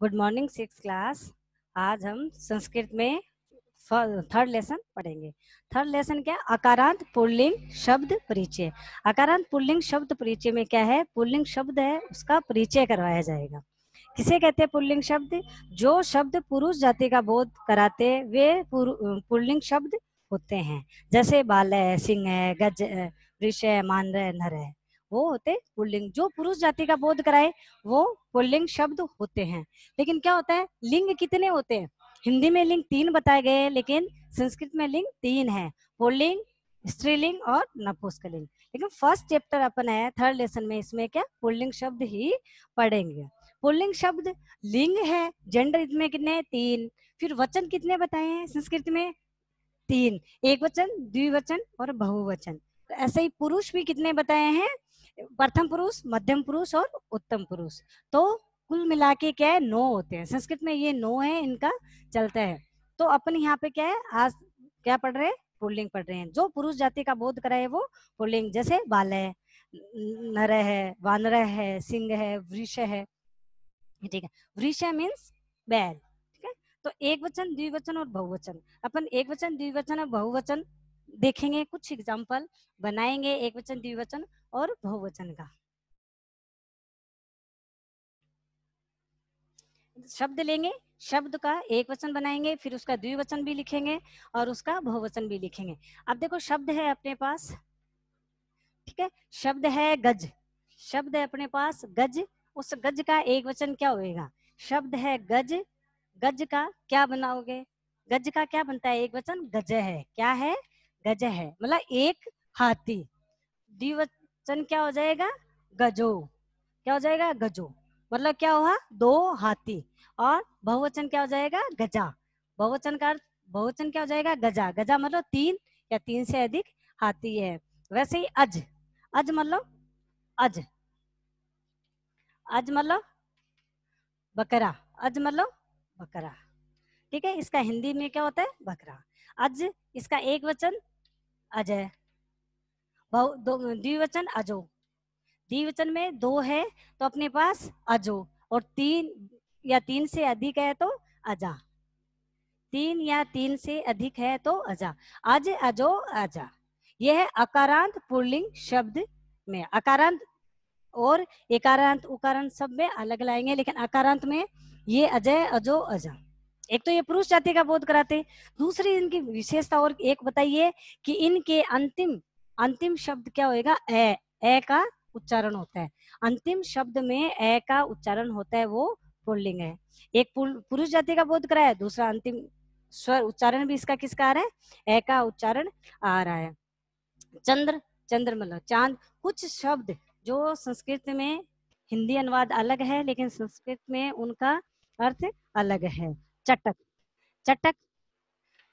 Good morning six class. आज हम संस्कृत में थर्ड लेसन पढ़ेंगे। थर्ड लेसन क्या? अकारांत पुल्लिंग शब्द परिचय। अकारांत पुल्लिंग शब्द परिचय में क्या है? पुल्लिंग शब्द है उसका परिचय करवाया जाएगा। किसे कहते हैं पुल्लिंग शब्द? जो शब्द पुरुष जाति का बोध कराते वे पुल्लिंग शब्द होते हैं। जैसे बाल है, सिंह है, गज है, वृष है, मान है, नर है, वो होते पुल्लिंग। जो पुरुष जाति का बोध कराए वो पुल्लिंग शब्द होते हैं। लेकिन क्या होता है, लिंग कितने होते हैं? हिंदी में लिंग 3 बताए गए हैं, लेकिन संस्कृत में लिंग 3 है, पुल्लिंग, स्त्रीलिंग और नपुंसकलिंग। लेकिन फर्स्ट चैप्टर अपन है थर्ड लेसन में, इसमें क्या पुल्लिंग शब्द ही पढ़ेंगे। पुल्लिंग शब्द लिंग है, जेंडर इसमें कितने? 3। फिर वचन कितने बताए हैं संस्कृत में? 3, एक वचन, द्विवचन और बहुवचन। तो ऐसे ही पुरुष भी कितने बताए हैं? प्रथम पुरुष, मध्यम पुरुष और उत्तम पुरुष। तो कुल मिला के क्या है, 9 होते हैं। संस्कृत में ये 9 है, इनका चलता है। तो अपन यहाँ पे क्या है, आज क्या पढ़ रहे हैं? पुल्लिंग पढ़ रहे हैं। जो पुरुष जाति का बोध कराए वो पुल्लिंग। जैसे बाल है, नर है, वानर है, सिंह है, वृष है, ठीक है। वृष मीन्स बैल, ठीक है। तो एक वचन, द्विवचन और बहुवचन। अपन एक वचन, द्विवचन और बहुवचन देखेंगे, कुछ एग्जांपल बनाएंगे एक वचन, द्विवचन और बहुवचन का। शब्द लेंगे, शब्द का एक वचन बनाएंगे, फिर उसका द्विवचन भी लिखेंगे और उसका बहुवचन भी लिखेंगे। अब देखो, शब्द है अपने पास, ठीक है। शब्द है गज, शब्द है अपने पास गज। उस गज का एक वचन क्या होएगा? शब्द है गज, गज का क्या बनाओगे? गज का क्या बनता है? एक वचन गज है। क्या है? गज है, मतलब एक हाथी। द्विवचन क्या हो जाएगा? गजो। क्या हो जाएगा? गजो, मतलब क्या हुआ? 2 हाथी। और बहुवचन क्या हो जाएगा? गजा। बहुवचन का अर्थ, बहुवचन क्या हो जाएगा? गजा। गजा मतलब 3 या 3 से अधिक हाथी है। वैसे ही अज, अज मतलब अज, अज मतलब बकरा, अज मतलब बकरा, ठीक है। इसका हिंदी में क्या होता है? बकरा। अज, इसका एक वचन अजय, द्विवचन अजो। द्विवचन में 2 है तो अपने पास अजो, और 3 या 3 से अधिक है तो अजा। 3 या 3 से अधिक है तो अजा। अज, अजो, अजा। यह है अकारांत पुल्लिंग शब्द में। अकारांत और एकारांत उकारांत सब में अलग लाएंगे, लेकिन अकारांत में ये अजय, अजो, अजा। एक तो ये पुरुष जाति का बोध कराते। दूसरी इनकी विशेषता और एक बताइए कि इनके अंतिम अंतिम शब्द क्या होएगा? ए का उच्चारण होता है। अंतिम शब्द में ए का उच्चारण होता है, वो पुल्लिंग है। एक पुरुष जाति का बोध कराया, दूसरा अंतिम स्वर उच्चारण भी इसका किसका आ रहा है? ए का उच्चारण आ रहा है। चंद्र, चंद्र मतलब चांद। कुछ शब्द जो संस्कृत में हिंदी अनुवाद अलग है, लेकिन संस्कृत में उनका अर्थ अलग है। चटक, चटक,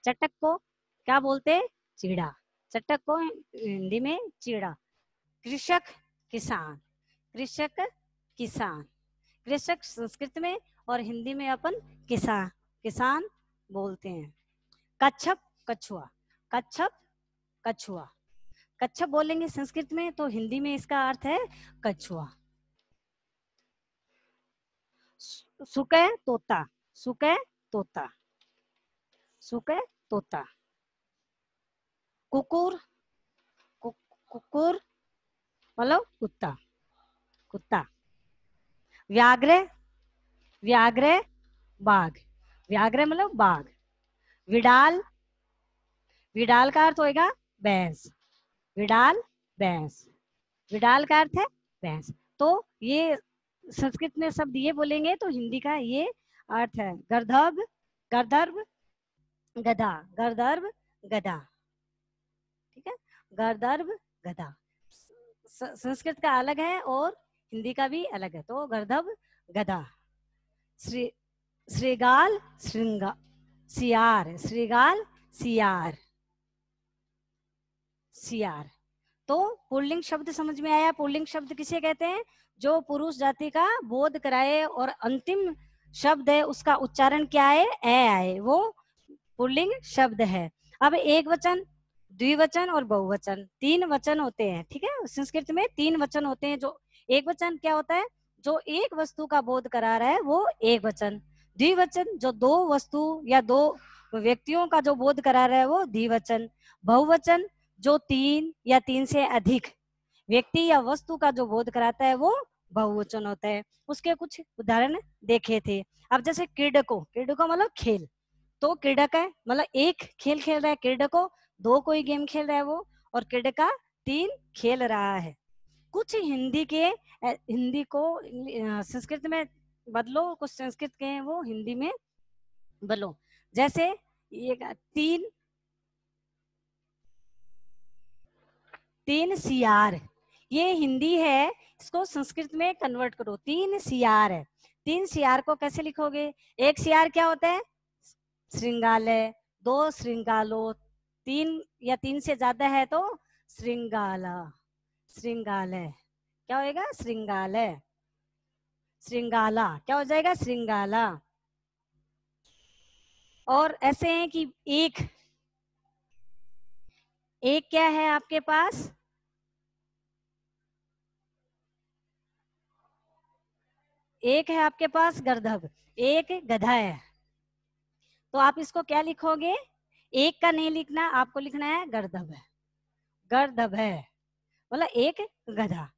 चटक को क्या बोलते हैं? चीड़ा। चटक को हिंदी में चीड़ा। कृषक, किसान, कृषक, किसान। कृषक संस्कृत में और हिंदी में अपन किसान, किसान बोलते हैं। कच्छप, कछुआ, कच्छप, कछुआ। कच्छप बोलेंगे संस्कृत में, तो हिंदी में इसका अर्थ है कछुआ। सुके, तोता, सुके, तोता, सुके, तोता। कुकुर, कुकुर मतलब कुत्ता, कुत्ता। व्याघ्र, व्याघ्र बाघ, व्याघ्र मतलब बाघ। विडाल, विडाल का अर्थ होएगा भैंस, विडाल भैंस, विडाल का अर्थ है भैंस। तो ये संस्कृत में शब्द ये बोलेंगे तो हिंदी का ये अर्थ है। गर्दभ, गर्दर्भ, गधा, गर्दर्भ, गधा, ठीक है। गर्दर्भ, गधा। संस्कृत का अलग है और हिंदी का भी अलग है, तो गर्दभ, गधा। श्री, श्रीगाल, श्रृंगा, सियार, श्रीगाल, सियार, सियार। तो पुल्लिंग शब्द समझ में आया? पुल्लिंग शब्द किसे कहते हैं? जो पुरुष जाति का बोध कराए और अंतिम शब्द है उसका उच्चारण क्या है? ए आए, वो पुल्लिंग शब्द है। अब एक वचन, द्विवचन और बहुवचन, 3 वचन होते हैं, ठीक है। संस्कृत में 3 वचन होते हैं। जो एक वचन क्या होता है? जो एक वस्तु का बोध करा रहा है वो एक वचन। द्विवचन जो दो वस्तु या दो व्यक्तियों का जो बोध करा रहा है वो द्विवचन। बहुवचन जो तीन या तीन से अधिक व्यक्ति या वस्तु का जो बोध कराता है वो बहुवचन होता है। उसके कुछ उदाहरण देखे थे। अब जैसे क्रीडको, क्रीडको मतलब खेल, तो क्रीडक है मतलब एक खेल खेल रहा है क्रीडको, दो कोई गेम खेल रहा है वो, और क्रीडका तीन खेल रहा है। कुछ हिंदी के हिंदी को संस्कृत में बदलो, कुछ संस्कृत के हैं वो हिंदी में बदलो। जैसे ये तीन, तीन सियार, ये हिंदी है, इसको संस्कृत में कन्वर्ट करो, तीन सियार है। तीन सियार को कैसे लिखोगे? एक सियार क्या होता है? श्रृंगालय, दो श्रृंगालो, तीन या तीन से ज्यादा है तो श्रृंगाला, श्रृंगालय क्या होएगा? श्रृंगालय, श्रृंगाला क्या हो जाएगा? श्रृंगाला। और ऐसे हैं कि एक, एक क्या है आपके पास? एक है आपके पास गर्दभ, एक गधा है, तो आप इसको क्या लिखोगे? एक का नहीं लिखना, आपको लिखना है गर्दभ है, गर्दभ है बोला एक गधा।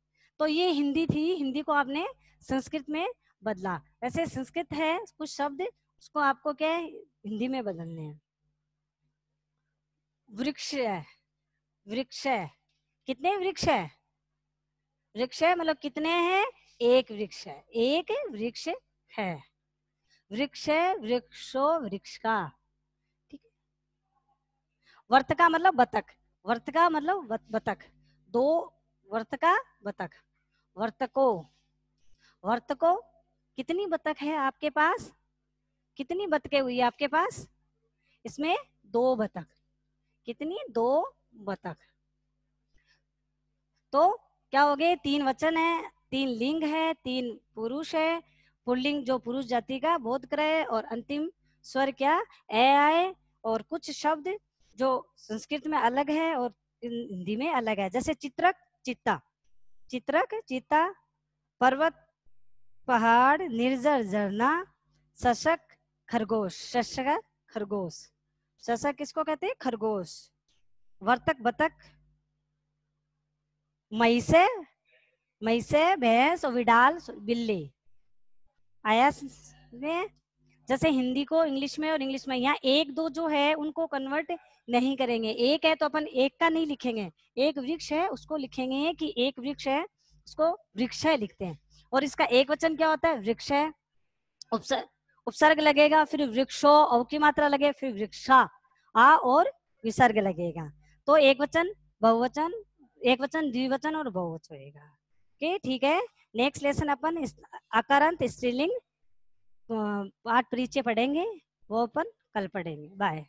तो ये हिंदी थी, हिंदी को आपने संस्कृत में बदला। वैसे संस्कृत है कुछ शब्द, उसको आपको क्या है हिंदी में बदलने हैं। वृक्ष है, वृक्ष है, कितने वृक्ष है? वृक्ष है मतलब कितने हैं? एक वृक्ष है, एक वृक्ष है, वृक्ष है, वृक्षो वृक्ष का। ठीक है। वर्तका मतलब बतख, वर्तका मतलब बतख, दो वर्तका बतख, वर्तको, वर्तको कितनी बतख है आपके पास? कितनी बतखें हुई है आपके पास? इसमें दो बतख, कितनी? दो बतख। तो क्या हो गए? तीन वचन है, तीन लिंग है, तीन पुरुष है, पुल्लिंग जो पुरुष जाति का बोध करे, और अंतिम स्वर क्या? ए आए। और कुछ शब्द जो संस्कृत में अलग है और हिंदी में अलग है, जैसे चित्रक, चित्ता, चित्रक चित्ता, पर्वत पहाड़, निर्जर झरना, शशक खरगोश, शशक खरगोश, शशक किसको कहते हैं? खरगोश। वर्तक बतख, महिषे, महिषे भैंस, और विडाल बिल्ली। आया में? जैसे हिंदी को इंग्लिश में, और इंग्लिश में यहाँ एक दो जो है उनको कन्वर्ट नहीं करेंगे। एक है तो अपन एक का नहीं लिखेंगे, एक वृक्ष है उसको लिखेंगे कि एक वृक्ष है, उसको वृक्ष है लिखते हैं। और इसका एक वचन क्या होता है? वृक्ष है, उपसर्ग लगेगा, फिर वृक्षो औ की मात्रा लगे, फिर वृक्षा आ और विसर्ग लगेगा। तो एक वचन, बहुवचन, एक वचन, द्विवचन और बहुवचन होगा। ओके ठीक है। नेक्स्ट लेसन अपन आकारांत स्त्रीलिंग पाठ परिचय पढ़ेंगे, वो अपन कल पढ़ेंगे। बाय।